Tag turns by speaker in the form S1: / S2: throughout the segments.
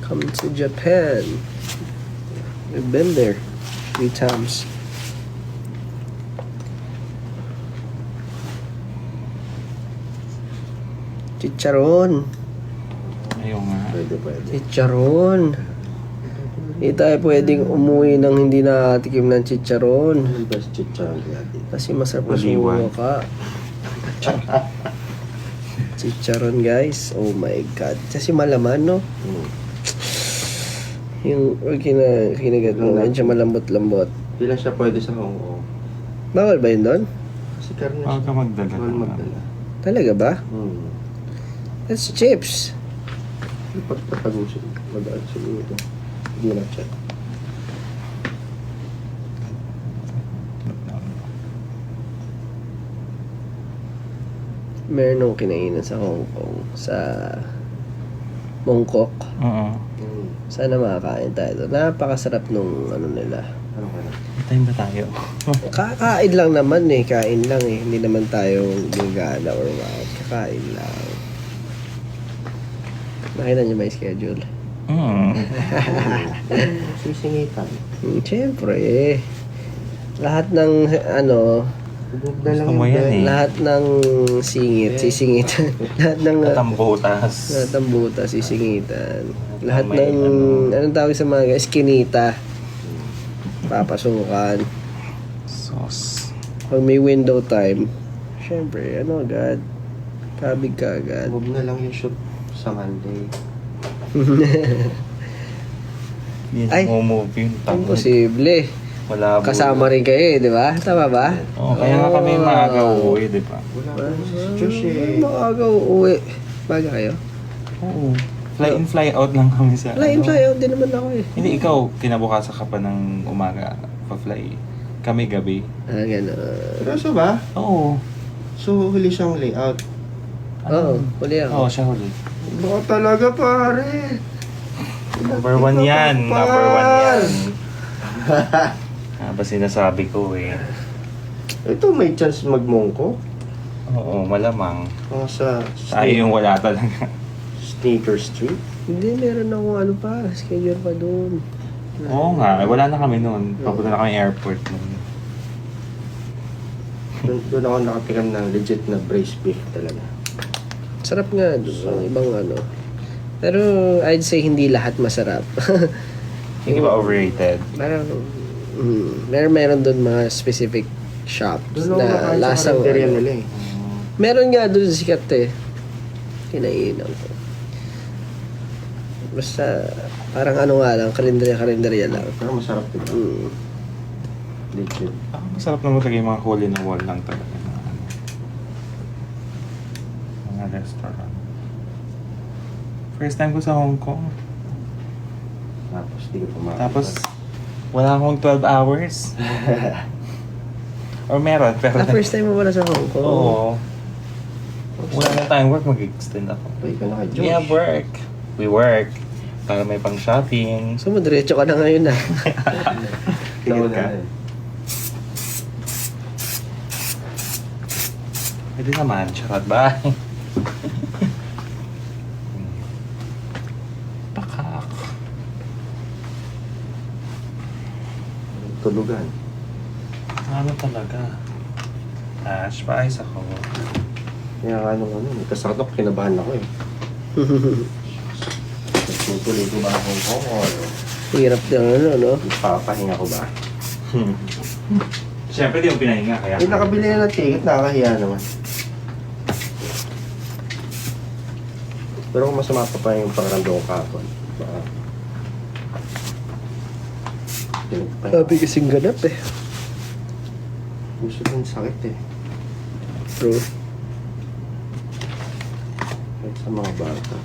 S1: Come to Japan. We've been there 3 times. Chicharon.
S2: Ayaw nga.
S3: Pwede.
S1: Chicharon. Hindi tayo pwedeng umuwi nang hindi nakatikim ng chicharon.
S3: Ano ba si chicharon kaya dito?
S1: Kasi masarap na
S2: Maliwan.
S1: sumuha ka. Chicharon guys. Oh my God. Kasi malaman no? Yung kinagat mo, medyo malambot-lambot.
S3: Di lang siya pwede sa Hong Kong.
S1: Bawal ba yun doon?
S3: Kasi karne
S2: Huwag
S3: siya.
S2: ka magdala.
S3: Bawal magdala.
S1: Talaga ba? That's chips.
S3: Pagpag-usap. Mag-aad siguro ito. Hindi na siya.
S1: Meron akong kinainan sa Hong Kong. Sa Mongkok.
S2: Oo.
S1: Sana makakain tayo doon. Napakasarap nung ano nila.
S3: Ano ka na?
S2: Time ba tayo?
S1: Kakain lang naman eh. Kain lang eh. Hindi naman tayo gagala or what. Kakain lang. Nakita niyo ba yung schedule?
S3: Sisingitan.
S1: Siyempre eh. Lahat ng ano,
S2: Gusto mo yan eh.
S1: lahat ng singit, sisingitan. lahat ng
S2: Tambutas.
S1: lahat ng buta, sisingitan. Lahat
S2: May
S1: ng anong tawag sa mga eskinita. Papasukan.
S2: Sauce.
S1: Pag may window time, syempre, ano agad, kabig ka agad.
S3: Move na lang yung shoot sa Monday.
S2: Hindi
S1: Ay,
S2: na move yung tango.
S1: Imposible.
S2: Wala
S1: Kasama rin kayo eh, di ba? Tama ba?
S2: Oo, kaya nga kami maaga uuwi, di ba?
S3: Wala pa si Josh eh.
S1: Maaga uuwi. Baga kayo?
S2: Oo. Fly in, fly out lang kami sa
S1: Fly in, fly out din naman ako eh.
S2: Hindi, ikaw, kinabukasan ka pa ng umaga pa-fly. Kami gabi.
S1: Ah, gano'n.
S3: Seryoso ba?
S2: Oo.
S3: So, huli siyang layout.
S1: Oo, huli ako.
S2: Oo, siya huli.
S3: Baka talaga pare.
S2: Number 1 yan. Number 1 yan. Ba sinasabi ko eh.
S3: Ito may chance magmongko.
S2: Oo, malamang.
S3: Sa
S2: Tayo yung wala talaga.
S3: Sneaker Street.
S1: Hindi, meron ako ano pa, schedule pa doon.
S2: Oo nga, wala na kami noon. Papunta na kami airport noon.
S3: Doon ako nakatiram ng legit na braised beef talaga.
S1: Sarap nga doon, ang ibang ano. Pero I'd say hindi lahat masarap.
S2: Hindi ba overrated?
S1: Parang, meron doon mga specific shops
S3: Doon ako
S1: na
S3: nakain sa
S1: lasang
S3: karinderya
S1: ano.
S3: nila eh.
S1: Meron nga doon sikat eh. Kinainan ko. Basta, parang ano nga lang, karinderya lang.
S3: Pero masarap diba? Legit.
S2: Masarap naman talaga yung mga hole in the wall lang talaga. Na, ano, mga restaurant. First time ko sa Hong Kong.
S3: Tapos di ko pumakita.
S2: Tapos, wala akong 12 hours. Or meron, pero...
S1: First time mo wala sa Hong Kong?
S2: Oo. Wala na tayong work, mag-extend ako.
S3: Pwede ka na kay Josh.
S2: We have work. We work. Para may pang shopping.
S1: So, diretso ka na ngayon ah.
S2: Tingin ka.
S3: eh.
S2: Pwede naman, charot ba? Pakak.
S3: Tulugan.
S2: Ano talaga? Ash, paayos ako.
S3: Kaya ano, kasatok, kinabahan ako eh. Tutuloy ko ba akong Hong Kong?
S1: Hirap din ano, no?
S3: Ipapahinga ko ba?
S2: Siyempre, di mo pinahinga, kaya...
S3: Eh, nakabili na ng ticket, nakakahiya naman. Pero kung masama pa yung pakaramdam ko kahapon, baka...
S1: Sabi kasing ganap eh.
S3: Gusto din sakit eh.
S1: True.
S3: Kahit sa mga bata.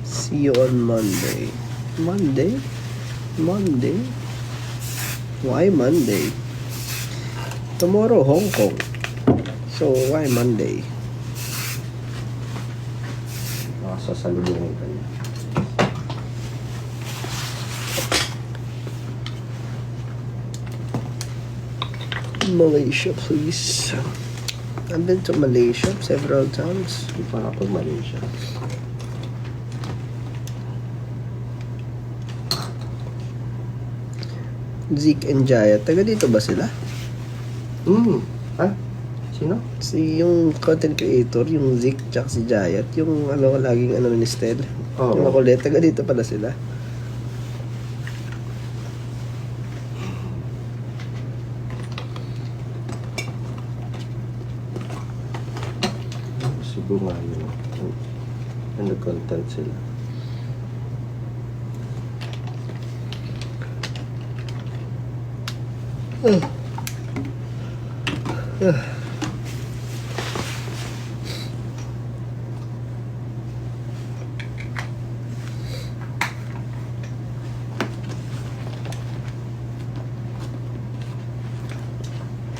S1: See you on Monday. Monday? Monday? Why Monday? Tomorrow, Hong Kong. So, why Monday?
S3: Nakasasalubungin ka niya.
S1: Malaysia, please. I've been to Malaysia several times.
S3: Hindi pa kapag Malaysia.
S1: Zeke and Jaya. Taga dito ba sila?
S3: Ah? Sino?
S1: Si yung content creator, yung Zeke tsaka si Jayat. Yung ano, laging ano ni Stel.
S3: Oo.
S1: Yung makulit. Taga dito pala sila.
S3: Siguro nga yun. Ano content sila?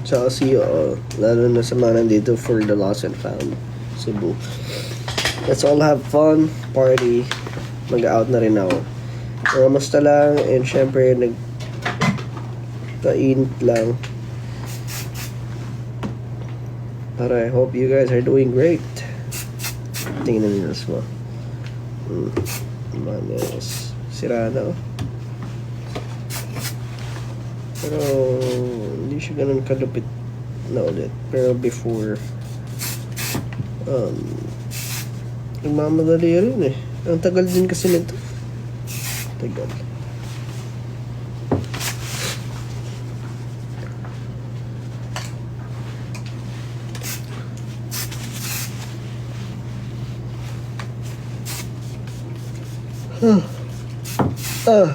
S1: Tsaka see you all. Lalo na sa mga nandito for the lost and found. Cebu. Let's all have fun, party. Mag-out na rin ako. Kamusta lang, and syempre nag-kainit lang. But I hope you guys are doing great. Tingnan nyo mo. Manos. Sira na, oh. Pero hindi siya ganun kalupit na ulit. Pero before, nagmamadali rin eh. Ang tagal din kasi nito. Tagal.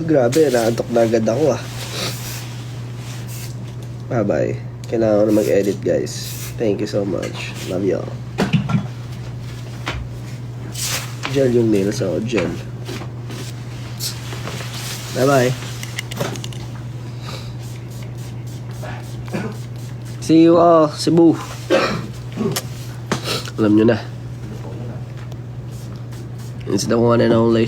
S1: Grabe, naantok na agad ako ah. Bye-bye. Kailangan ko na mag-edit, guys. Thank you so much. Love y'all. Gel yung nails ako. Gel. Bye-bye. See you all. Cebu. Alam nyo na. It's the one and only